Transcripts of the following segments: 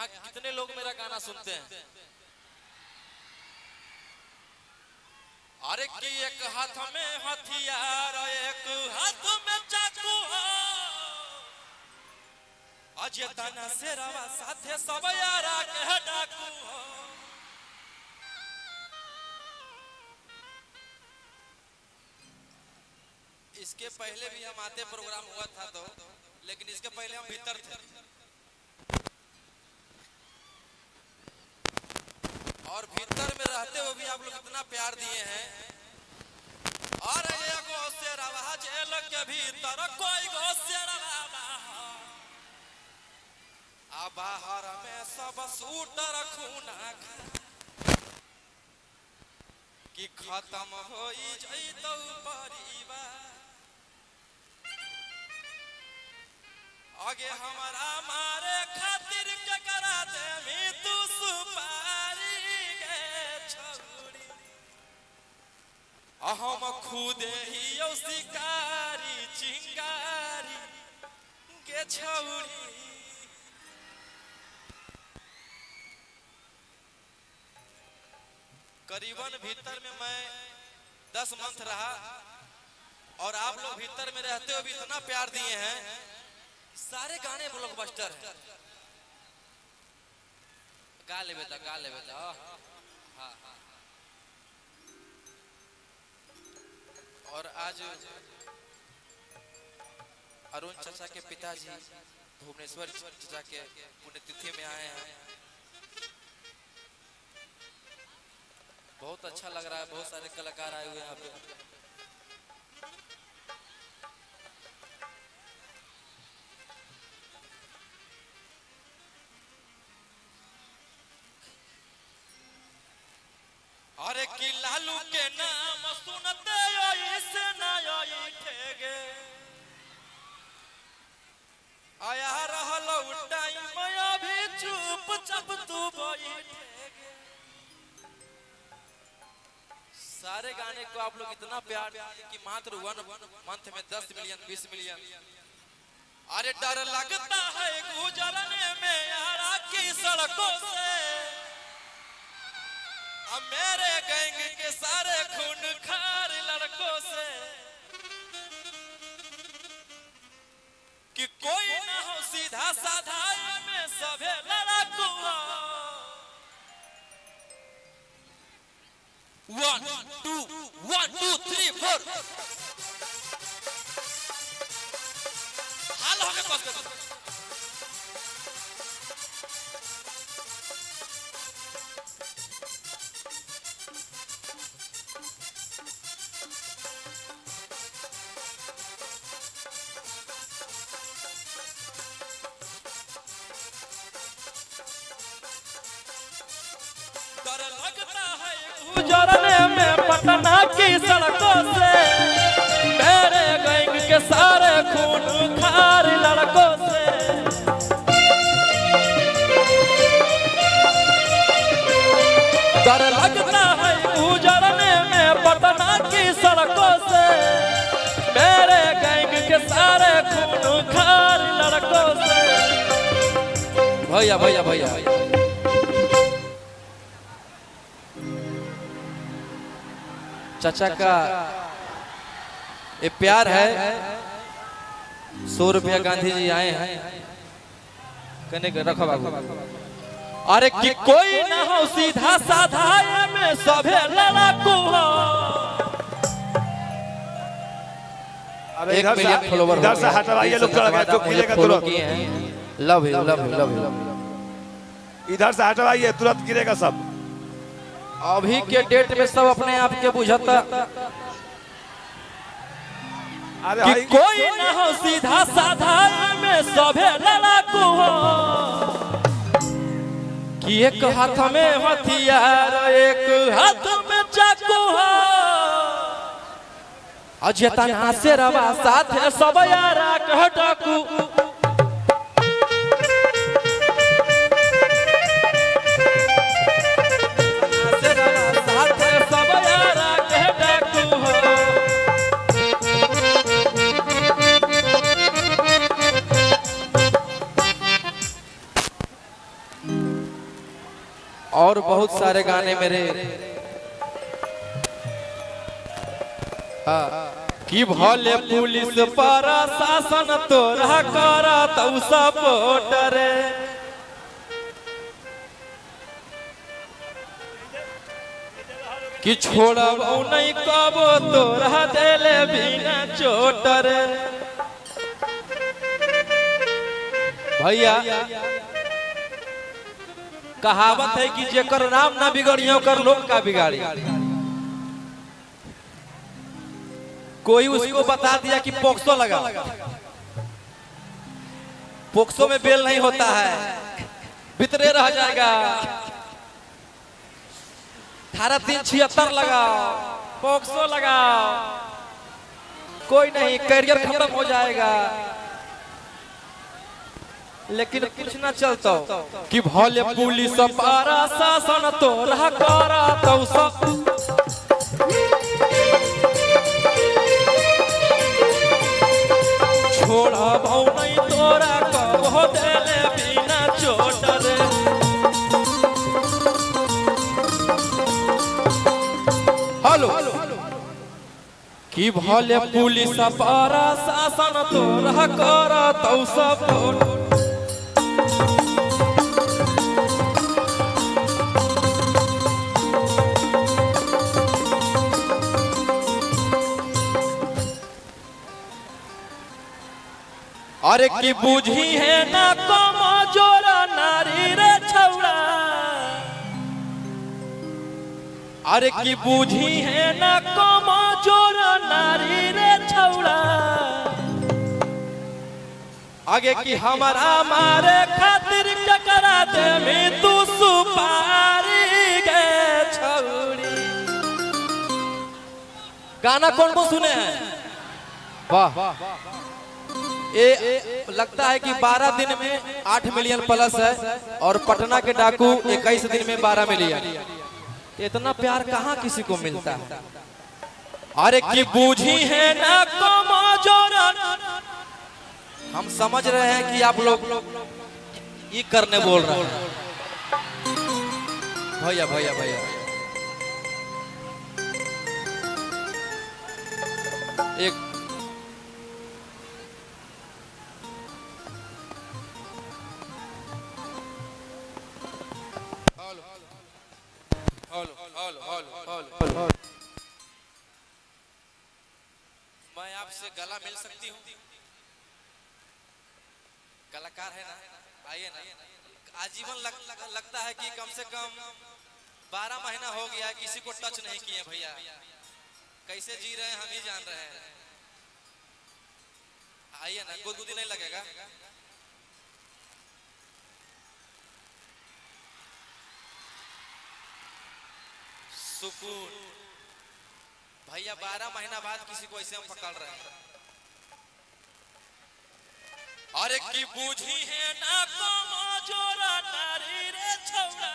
यहाँ कितने लोग मेरा गाना सुनते हैं? अरे कि एक हाथ में हथियार एक हाथ में चाकू हो, अजय तना से रवा साथे सब यारा के डाकू हो। इसके पहले भी हम आते प्रोग्राम हुआ था तो, लेकिन इसके पहले हम भीतर थे और भीतर में रहते हुए भी आप लोग इतना प्यार दिए हैं। और एगो से रवा जेल के भीतर कोई गो से रवा बाहर में सब सूटर खूना कि खत्म हो जइतो परिवार। आगे हमारा मारे खातिर के करा दे मी तू सुपारी गे छौरी, हम खुदे ही यो शिकारी चिंगारी गे छौरी। करीबन भीतर में मैं 10 मंथ रहा और आप लोग भीतर में रहते हुए भी इतना प्यार दिए हैं। सारे गाने ब्लॉकबस्टर हैं। गा ले बेटा गा ले बेटा। हाँ हाँ। और आज अरुण चाचा के पिताजी भुवनेश्वर चाचा के पुण्यतिथि में आए हैं। बहुत अच्छा लग रहा है, बहुत सारे कलाकार आए हुए हैं यहाँ पे। अरे कि लालू के नाम सुनते से ठेगे आया रहल टाइम अभी चुप चाप तू बैठेगे। सारे गाने को आप लोग इतना प्यार कि मात्र 1 मंथ में 10 मिलियन 20 मिलियन। अरे डर लगता है गुजरने में यारा की सड़कों से, अब मेरे गैंग के सारे खून खार लड़कों से, कि कोई ना हो सीधा साधा में सभे लड़ाकू। 1 2 1 2 3 4 हाल हमें पास कर दो। डर लगता है गुजरने में पटना की सड़कों से, मेरे गैंग के सारे खून खार लड़कों से। डर लगता है गुजरने में पटना की सड़कों से, मेरे गैंग के सारे खून खार लड़कों से। भैया भैया भैया चाचा का ये प्यार है। 100 रुपया गांधी जी आए हैं कहने के रखो बाबू। अरे कि कोई ना हो सीधा साधा में सभे लड़ाकू हो। अरे इधर से हटवाइए लोग जो गिरेगा तुरंत। Love you love you love you. इधर से हटवाइए तुरंत गिरेगा सब। अभी के डेट में सब अपने आप के बुझता कि कोई ना हो सीधा साधा में सभे लड़ाकू हो, कि एक हाथ में हथियार एक हाथ में चाकू हो, अजय तना से रवा साथे सब यारा के डाकू। और बहुत सारे गाने मेरे कि भले पुलिस पर शासन तोरा करा तब सपोर्ट रे कि छोड़ब नहीं कबो तोरा देले बिना चोट रे भैया कहावत है कि जेकर नाम ना बिगड़ियो कर लोग का बिगाड़ी। कोई उसको बता दिया कि पोक्सो लगा, पोक्सो में बेल नहीं होता है, भीतरे रह जाएगा। धारा 376 लगाओ, पोक्सो लगाओ, कोई नहीं, करियर खत्म हो जाएगा। लेकिन कुछ ना चलता कि भले पुलिस पारा शासन तोरा करा तो सब छोड़ा भाव नहीं तोरा कबो देले बिना चोट रे हेलो कि भले पुलिस पारा शासन तोरा करा तो सब अरे की बुझी है ना कमजोरा नारी रे छौड़ा, अरे की बुझी है ना कमजोरा नारी रे छौड़ा, आगे की हमारा मारे खातिर टकरा दे में तू सुपारी गे छौड़ी। गाना कौन को सुने हैं? वाह, ये लगता है कि 12 दिन में 8 मिलियन प्लस है और पटना के डाकू 21 दिन में 12 मिलियन। इतना प्यार कहाँ किसी को मिलता है। अरे की बूझी है ना कमजोरा, हम समझ रहे हैं कि आप लोग ये करने बोल रहे हैं। भैया भैया भैया एक मैं आपसे गला मिल सकती हूँ? कलाकार है ना, आइए ना। आजीवन लगता है कि कम से कम 12 महीना हो गया किसी को टच नहीं किए भैया। कैसे जी रहे हैं हम ही जान रहे हैं। आइए ना, गुदगुदी नहीं लगेगा। सुकून भैया, 12 महीना बाद किसी को ऐसे हम पकड़ रहे हैं। अरे की बूझी है ना कमजोरा नारी रे छौड़ा,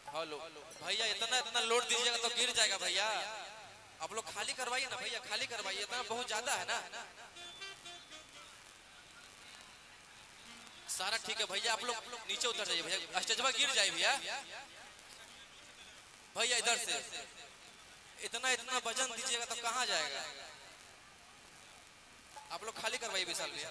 हेलो भैया, इतना लोड दीजिएगा तो गिर जाएगा भैया। आप लोग खाली करवाइए ना भैया, खाली करवाइए, इतना बहुत ज्यादा है ना। सारा ठीक है भैया, आप लोग नीचे उतर जाइए भैया, स्टेजवा गिर जाए भैया। भैया इधर से इतना वजन दीजिएगा तो कहाँ जाएगा। आप लोग खाली करवाइए विशाल भैया।